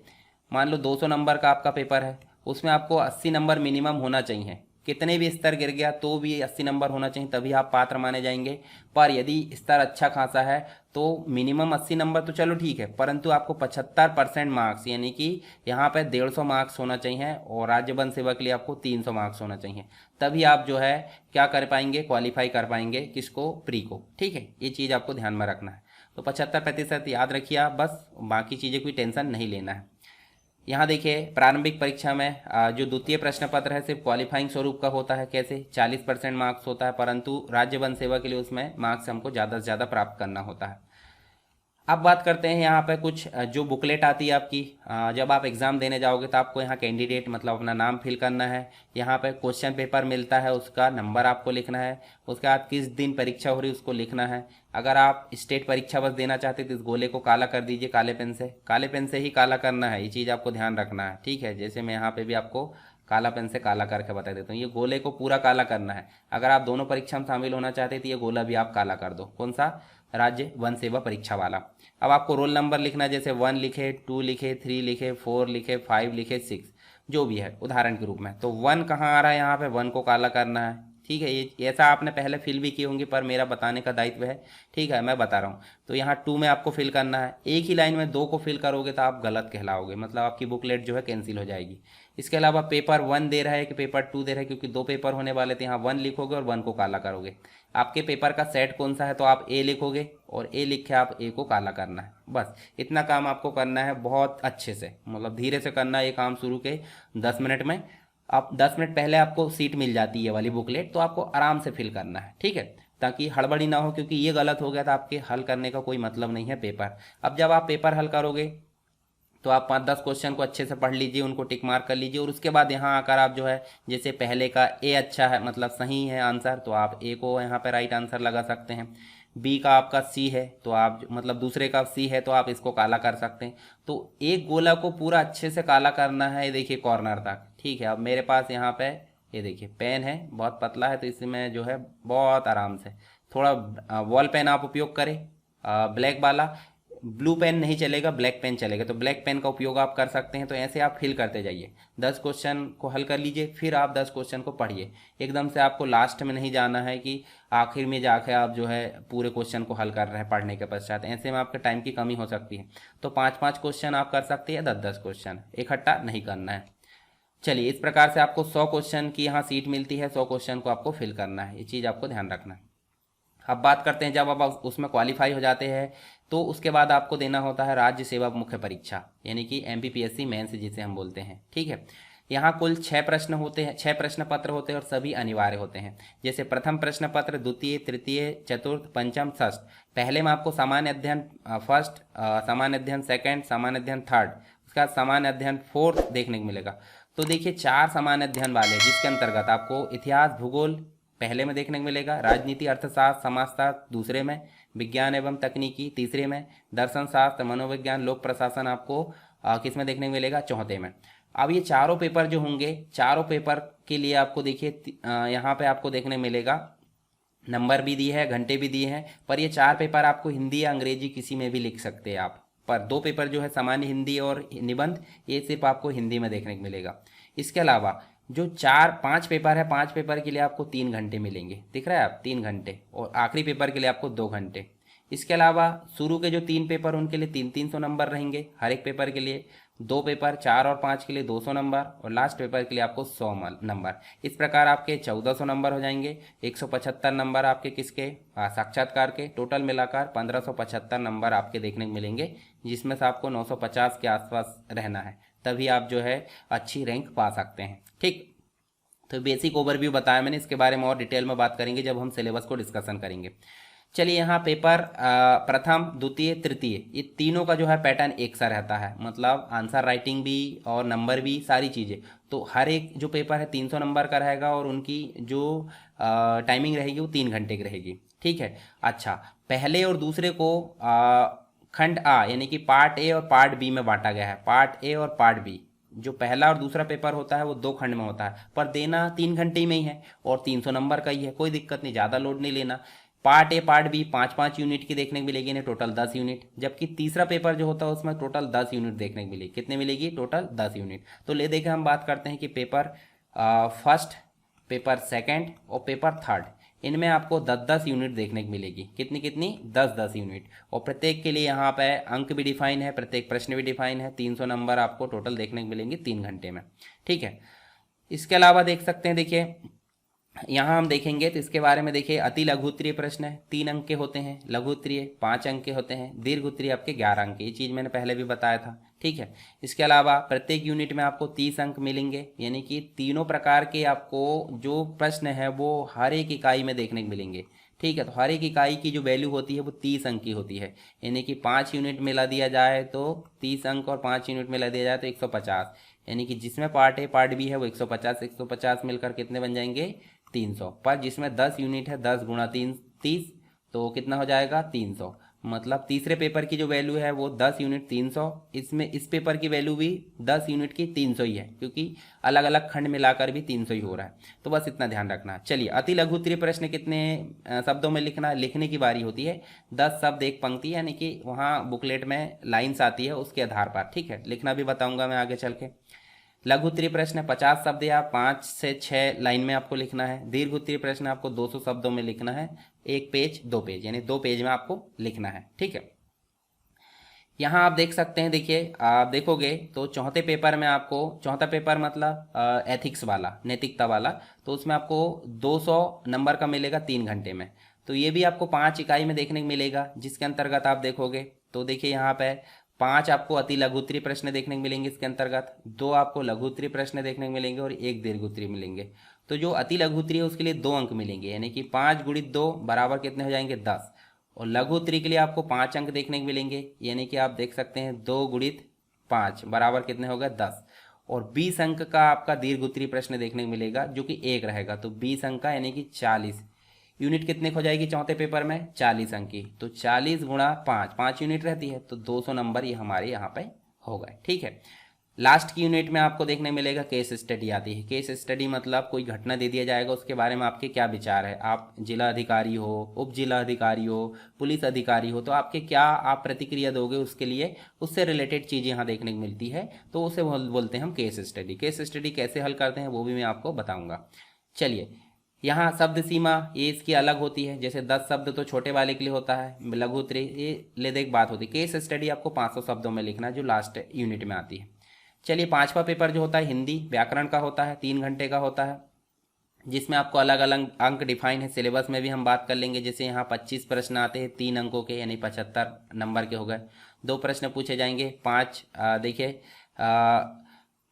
मान लो 200 नंबर का आपका पेपर है, उसमें आपको 80 नंबर मिनिमम होना चाहिए। कितने भी स्तर गिर गया तो भी 80 नंबर होना चाहिए, तभी आप पात्र माने जाएंगे। पर यदि स्तर अच्छा खासा है तो मिनिमम 80 नंबर तो चलो ठीक है, परंतु आपको 75% मार्क्स यानी कि यहाँ पे 150 मार्क्स होना चाहिए और राज्य वन सेवा के लिए आपको 300 मार्क्स होना चाहिए। तभी आप जो है क्या कर पाएंगे? क्वालिफाई कर पाएंगे किसको? प्री को। ठीक है, ये चीज़ आपको ध्यान में रखना है। तो 75% याद रखिए आप, बस बाकी चीज़ें कोई टेंशन नहीं लेना है। यहाँ देखिए प्रारंभिक परीक्षा में जो द्वितीय प्रश्न पत्र है सिर्फ क्वालिफाइंग स्वरूप का होता है। कैसे? 40% मार्क्स होता है, परंतु राज्य वन सेवा के लिए उसमें मार्क्स हमको ज़्यादा से ज़्यादा प्राप्त करना होता है। अब बात करते हैं यहाँ पे कुछ जो बुकलेट आती है आपकी जब आप एग्ज़ाम देने जाओगे तो आपको यहाँ कैंडिडेट मतलब अपना नाम फिल करना है। यहाँ पे क्वेश्चन पेपर मिलता है, उसका नंबर आपको लिखना है। उसके बाद किस दिन परीक्षा हो रही है उसको लिखना है। अगर आप स्टेट परीक्षा बस देना चाहते तो इस गोले को काला कर दीजिए काले पेन से ही काला करना है, ये चीज़ आपको ध्यान रखना है। ठीक है, जैसे मैं यहाँ पर भी आपको काला पेन से काला करके बता देता हूँ, ये गोले को पूरा काला करना है। अगर आप दोनों परीक्षा में शामिल होना चाहते तो ये गोला भी आप काला कर दो। कौन सा? राज्य वन सेवा परीक्षा वाला। अब आपको रोल नंबर लिखना है, जैसे 1 लिखे, 2 लिखे, 3 लिखे, 4 लिखे, 5 लिखे, 6 जो भी है उदाहरण के रूप में। तो 1 कहाँ आ रहा है, यहाँ पे 1 को काला करना है। ठीक है, ये ऐसा आपने पहले फिल भी की होंगी, पर मेरा बताने का दायित्व है। ठीक है, मैं बता रहा हूँ। तो यहाँ 2 में आपको फिल करना है। एक ही लाइन में 2 को फिल करोगे तो आप गलत कहलाओगे, मतलब आपकी बुकलेट जो है कैंसिल हो जाएगी। इसके अलावा पेपर 1 दे रहा है कि पेपर 2 दे रहा है, क्योंकि 2 पेपर होने वाले थे, यहाँ 1 लिखोगे और 1 को काला करोगे। आपके पेपर का सेट कौन सा है, तो आप ए लिखोगे और ए लिख के आप ए को काला करना है। बस इतना काम आपको करना है, बहुत अच्छे से, मतलब धीरे से करना है ये काम शुरू के 10 मिनट में। आप 10 मिनट पहले आपको सीट मिल जाती है वाली बुकलेट, तो आपको आराम से फिल करना है। ठीक है, ताकि हड़बड़ी ना हो, क्योंकि ये गलत हो गया था आपके हल करने का कोई मतलब नहीं है पेपर। अब जब आप पेपर हल करोगे तो आप 5-10 क्वेश्चन को अच्छे से पढ़ लीजिए, उनको टिक मार्क कर लीजिए, और उसके बाद यहाँ आकर आप जो है, जैसे पहले का ए अच्छा है, मतलब सही है आंसर, तो आप ए को यहाँ पे राइट आंसर लगा सकते हैं। बी का आपका सी है, तो आप मतलब दूसरे का सी है, तो आप इसको काला कर सकते हैं। तो एक गोला को पूरा अच्छे से काला करना है, ये देखिए कॉर्नर तक। ठीक है, अब मेरे पास यहाँ पे ये देखिए पेन है, बहुत पतला है, तो इसमें जो है बहुत आराम से, थोड़ा वॉल पेन आप उपयोग करें, ब्लैक वाला। ब्लू पेन नहीं चलेगा, ब्लैक पेन चलेगा, तो ब्लैक पेन का उपयोग आप कर सकते हैं। तो ऐसे आप फिल करते जाइए, 10 क्वेश्चन को हल कर लीजिए, फिर आप 10 क्वेश्चन को पढ़िए। एकदम से आपको लास्ट में नहीं जाना है कि आखिर में जाके आप जो है पूरे क्वेश्चन को हल कर रहे हैं पढ़ने के पश्चात, ऐसे में आपके टाइम की कमी हो सकती है। तो 5-5 क्वेश्चन आप कर सकते हैं, 10-10 क्वेश्चन इकट्ठा नहीं करना है। चलिए, इस प्रकार से आपको 100 क्वेश्चन की यहाँ सीट मिलती है, 100 क्वेश्चन को आपको फिल करना है, ये चीज़ आपको ध्यान रखना है। अब बात करते हैं, जब आप उसमें क्वालिफाई हो जाते हैं तो उसके बाद आपको देना होता है राज्य सेवा मुख्य परीक्षा, यानी कि MPPSC मेंस जिसे हम बोलते हैं। ठीक है, यहाँ कुल 6 प्रश्न होते हैं, 6 प्रश्न पत्र होते हैं और सभी अनिवार्य होते हैं। जैसे प्रथम प्रश्न पत्र, द्वितीय, तृतीय, चतुर्थ, पंचम, षष्ठ। पहले में आपको सामान्य अध्ययन फर्स्ट, सामान्य अध्ययन सेकेंड, सामान्य अध्ययन थर्ड, उसका सामान्य अध्ययन फोर्थ देखने को मिलेगा। तो देखिए 4 सामान्य अध्ययन वाले, जिसके अंतर्गत आपको इतिहास भूगोल पहले में देखने को मिलेगा, राजनीति अर्थशास्त्र समाजशास्त्र दूसरे में, विज्ञान एवं तकनीकी तीसरे में, दर्शन शास्त्र मनोविज्ञान लोक प्रशासन आपको किस में देखने को मिलेगा, चौथे में। अब ये चारों पेपर जो होंगे, चारों पेपर के लिए आपको देखिए यहाँ पे आपको देखने मिलेगा नंबर भी दिए हैं, घंटे भी दिए हैं, पर ये 4 पेपर आपको हिंदी या अंग्रेजी किसी में भी लिख सकते हैं आप। पर 2 पेपर जो है सामान्य हिंदी और निबंध, ये सिर्फ आपको हिंदी में देखने को मिलेगा। इसके अलावा जो 4-5 पेपर है, 5 पेपर के लिए आपको 3 घंटे मिलेंगे, दिख रहा है आप, 3 घंटे, और आखिरी पेपर के लिए आपको 2 घंटे। इसके अलावा शुरू के जो 3 पेपर उनके लिए 300 नंबर रहेंगे हर एक पेपर के लिए, 2 पेपर 4 और 5 के लिए 200 नंबर, और लास्ट पेपर के लिए आपको 100 नंबर। इस प्रकार आपके 1400 नंबर हो जाएंगे। 175 नंबर आपके किसके, साक्षात्कार के, टोटल मिलाकर 1575 नंबर आपके देखने को मिलेंगे, जिसमें से आपको 950 के आसपास रहना है, तभी आप जो है अच्छी रैंक पा सकते हैं। ठीक, तो बेसिक ओवरव्यू बताया मैंने, इसके बारे में और डिटेल में बात करेंगे जब हम सिलेबस को डिस्कशन करेंगे। चलिए, यहाँ पेपर प्रथम, द्वितीय, तृतीय, ये तीनों का जो है पैटर्न एक सा रहता है, मतलब आंसर राइटिंग भी और नंबर भी, सारी चीज़ें। तो हर एक जो पेपर है 300 नंबर का रहेगा, और उनकी जो टाइमिंग रहेगी वो 3 घंटे की रहेगी। ठीक है, अच्छा, पहले और दूसरे को खंड आ यानी कि पार्ट ए और पार्ट बी में बांटा गया है। पार्ट ए और पार्ट बी, जो पहला और दूसरा पेपर होता है वो 2 खंड में होता है, पर देना 3 घंटे में ही है, और 300 नंबर का ही है, कोई दिक्कत नहीं, ज़्यादा लोड नहीं लेना। Part A part B 5-5 unit की देखने को मिलेगी इन्हें, टोटल 10 यूनिट, जबकि तीसरा पेपर जो होता है उसमें टोटल 10 यूनिट देखने को मिलेगी। कितने मिलेगी, टोटल 10 यूनिट। तो ले देखे हम बात करते हैं कि पेपर फर्स्ट, पेपर सेकेंड और पेपर थर्ड, इनमें आपको 10-10 यूनिट देखने को मिलेगी। कितनी कितनी, 10-10 यूनिट, और प्रत्येक के लिए यहाँ पे अंक भी डिफाइन है, प्रत्येक प्रश्न भी डिफाइन है। 300 नंबर आपको टोटल देखने को मिलेंगे 3 घंटे में। ठीक है, इसके अलावा देख सकते हैं, देखिए यहाँ हम देखेंगे तो इसके बारे में देखिए, अति लघु उत्तरीय प्रश्न है 3 अंक के होते हैं, लघु उत्तरीय 5 अंक के होते हैं, दीर्घ उत्तरीय आपके 11 अंक के, ये चीज़ मैंने पहले भी बताया था। ठीक है, इसके अलावा प्रत्येक यूनिट में आपको 30 अंक मिलेंगे, यानी कि तीनों प्रकार के आपको जो प्रश्न है वो हर एक इकाई में देखने को मिलेंगे। ठीक है, तो हर एक इकाई की जो वैल्यू होती है वो 30 अंक की होती है, यानी कि 5 यूनिट मिला दिया जाए तो 30 अंक, और 5 यूनिट मिला दिया जाए तो 150, यानी कि जिसमें पार्ट ए पार्ट बी है वो 150 मिलकर कितने बन जाएंगे, 300। पर जिसमें 10 यूनिट है, 10 गुणा 3 30, तो कितना हो जाएगा, 300। मतलब तीसरे पेपर की जो वैल्यू है वो 10 यूनिट 300, इसमें इस पेपर की वैल्यू भी 10 यूनिट की 300 ही है, क्योंकि अलग अलग खंड मिलाकर भी 300 ही हो रहा है। तो बस इतना ध्यान रखना। चलिए, अति लघु उत्तरीय प्रश्न कितने शब्दों में लिखना, लिखने की बारी होती है। 10 शब्द एक पंक्ति, यानी कि वहाँ बुकलेट में लाइन्स आती है उसके आधार पर, ठीक है। लिखना भी बताऊंगा मैं आगे चल के। लघु उत्तरीय प्रश्न 50 शब्द या 5 से 6 लाइन में आपको लिखना है। दीर्घ उत्तरीय प्रश्न आपको 200 शब्दों में लिखना है, 1 पेज 2 पेज, यानी 2 पेज में आपको लिखना है, ठीक है। यहाँ आप देख सकते हैं, देखिए आप देखोगे तो चौथे पेपर में आपको, चौथा पेपर मतलब एथिक्स वाला, नैतिकता वाला, तो उसमें आपको 200 नंबर का मिलेगा 3 घंटे में। तो ये भी आपको 5 इकाई में देखने को मिलेगा, जिसके अंतर्गत आप देखोगे तो देखिए यहाँ पे 5 आपको अति लघु उत्तरीय प्रश्न देखने को मिलेंगे इसके अंतर्गत, 2 आपको लघु उत्तरीय प्रश्न देखने को मिलेंगे और 1 दीर्घ उत्तरीय मिलेंगे। तो जो अति लघु उत्तरीय है उसके लिए 2 अंक मिलेंगे, यानी कि 5 गुणित 2 बराबर कितने हो जाएंगे 10। और लघु उत्तरीय के लिए आपको 5 अंक देखने को मिलेंगे, यानी कि आप देख सकते हैं 2 गुणित 5 बराबर कितने हो गए 10। और 20 अंक का आपका दीर्घ उत्तरीय प्रश्न देखने को मिलेगा, जो कि 1 रहेगा। तो 20 अंक का यानी कि 40 यूनिट कितने हो जाएगी चौथे पेपर में 40 अंक की। तो 40 गुणा 5 यूनिट रहती है, तो 200 नंबर ये हमारे यहाँ पे हो गए, ठीक है। लास्ट की यूनिट में आपको देखने मिलेगा केस स्टडी आती है। केस स्टडी मतलब कोई घटना दे दिया जाएगा, उसके बारे में आपके क्या विचार है। आप जिला अधिकारी हो, उप जिला अधिकारी हो, पुलिस अधिकारी हो, तो आपके क्या आप प्रतिक्रिया दोगे उसके लिए, उससे रिलेटेड चीज़ें यहाँ देखने को मिलती है, तो उसे बोलते हैं हम केस स्टडी। केस स्टडी कैसे हल करते हैं वो भी मैं आपको बताऊँगा। चलिए, यहाँ शब्द सीमा ये इसकी अलग होती है, जैसे 10 शब्द तो छोटे वाले के लिए होता है, लघु उत्तरीय ये ले एक बात होती है। केस स्टडी आपको 500 शब्दों में लिखना है, जो लास्ट यूनिट में आती है। चलिए, 5वां पेपर जो होता है हिंदी व्याकरण का होता है, 3 घंटे का होता है, जिसमें आपको अलग अलग अंक डिफाइन है। सिलेबस में भी हम बात कर लेंगे, जैसे यहाँ 25 प्रश्न आते हैं 3 अंकों के, यानी 75 नंबर के हो गए। 2 प्रश्न पूछे जाएंगे, 5 देखिए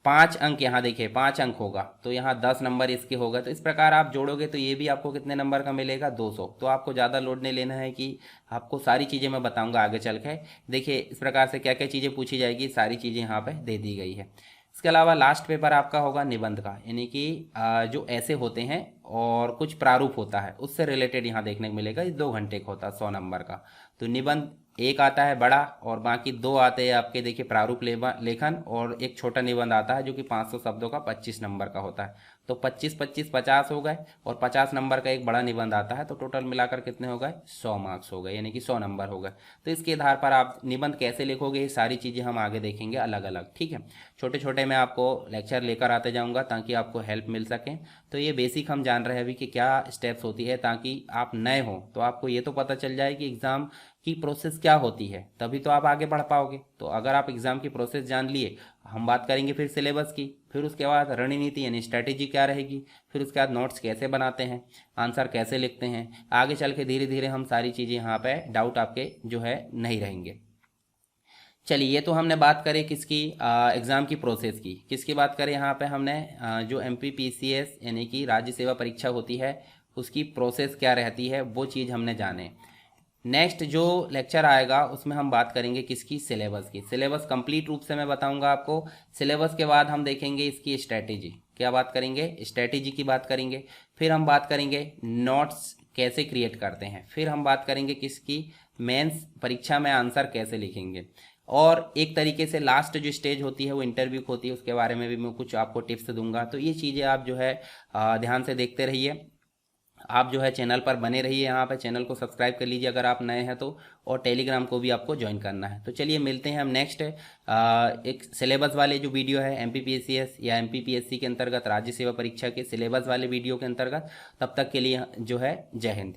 5 अंक, यहाँ देखिए 5 अंक होगा, तो यहाँ 10 नंबर इसके होगा। तो इस प्रकार आप जोड़ोगे तो ये भी आपको कितने नंबर का मिलेगा 200। तो आपको ज़्यादा लोड नहीं लेना है कि आपको सारी चीज़ें मैं बताऊंगा आगे चल के। देखिए इस प्रकार से क्या क्या चीज़ें पूछी जाएगी, सारी चीज़ें यहाँ पे दे दी गई है। इसके अलावा लास्ट पेपर आपका होगा निबंध का, यानी कि जो ऐसे होते हैं और कुछ प्रारूप होता है उससे रिलेटेड यहाँ देखने को मिलेगा। 2 घंटे का होता है 100 नंबर का। तो निबंध एक आता है बड़ा और बाकी 2 आते हैं आपके देखिए प्रारूप लेखन, और एक छोटा निबंध आता है जो कि 500 शब्दों का 25 नंबर का होता है। तो 25 25 50 हो गए, और 50 नंबर का एक बड़ा निबंध आता है, तो टोटल मिलाकर कितने हो गए 100 मार्क्स हो गए, यानी कि 100 नंबर हो गए। तो इसके आधार पर आप निबंध कैसे लिखोगे ये सारी चीज़ें हम आगे देखेंगे अलग अलग, ठीक है। छोटे छोटे मैं आपको लेक्चर लेकर आते जाऊँगा ताकि आपको हेल्प मिल सके। तो ये बेसिक हम जान रहे हैं अभी कि क्या स्टेप्स होती है, ताकि आप नए हो तो आपको ये तो पता चल जाए कि एग्ज़ाम की प्रोसेस क्या होती है, तभी तो आप आगे बढ़ पाओगे। तो अगर आप एग्ज़ाम की प्रोसेस जान लिए, हम बात करेंगे फिर सिलेबस की, फिर उसके बाद रणनीति यानी स्ट्रैटेजी क्या रहेगी, फिर उसके बाद नोट्स कैसे बनाते हैं, आंसर कैसे लिखते हैं, आगे चल के धीरे धीरे हम सारी चीज़ें यहाँ पे डाउट आपके जो है नहीं रहेंगे। चलिए, ये तो हमने बात करें किसकी, एग्ज़ाम की प्रोसेस की। किसकी बात करें यहाँ पे हमने, जो MPPCS यानी कि राज्य सेवा परीक्षा होती है उसकी प्रोसेस क्या रहती है वो चीज़ हमने जाने। नेक्स्ट जो लेक्चर आएगा उसमें हम बात करेंगे किसकी, सिलेबस की। सिलेबस कंप्लीट रूप से मैं बताऊंगा आपको। सिलेबस के बाद हम देखेंगे इसकी स्ट्रैटेजी, क्या बात करेंगे, स्ट्रैटेजी की बात करेंगे। फिर हम बात करेंगे नोट्स कैसे क्रिएट करते हैं। फिर हम बात करेंगे किसकी, मेंस परीक्षा में आंसर कैसे लिखेंगे। और एक तरीके से लास्ट जो स्टेज होती है वो इंटरव्यू होती है, उसके बारे में भी मैं कुछ आपको टिप्स दूंगा। तो ये चीज़ें आप जो है ध्यान से देखते रहिए। आप जो है चैनल पर बने रहिए, यहाँ पे चैनल को सब्सक्राइब कर लीजिए अगर आप नए हैं तो, और टेलीग्राम को भी आपको ज्वाइन करना है। तो चलिए मिलते हैं हम नेक्स्ट एक सिलेबस वाले जो वीडियो है MPPCS या MPPSC के अंतर्गत राज्य सेवा परीक्षा के सिलेबस वाले वीडियो के अंतर्गत। तब तक के लिए जो है जय हिंद।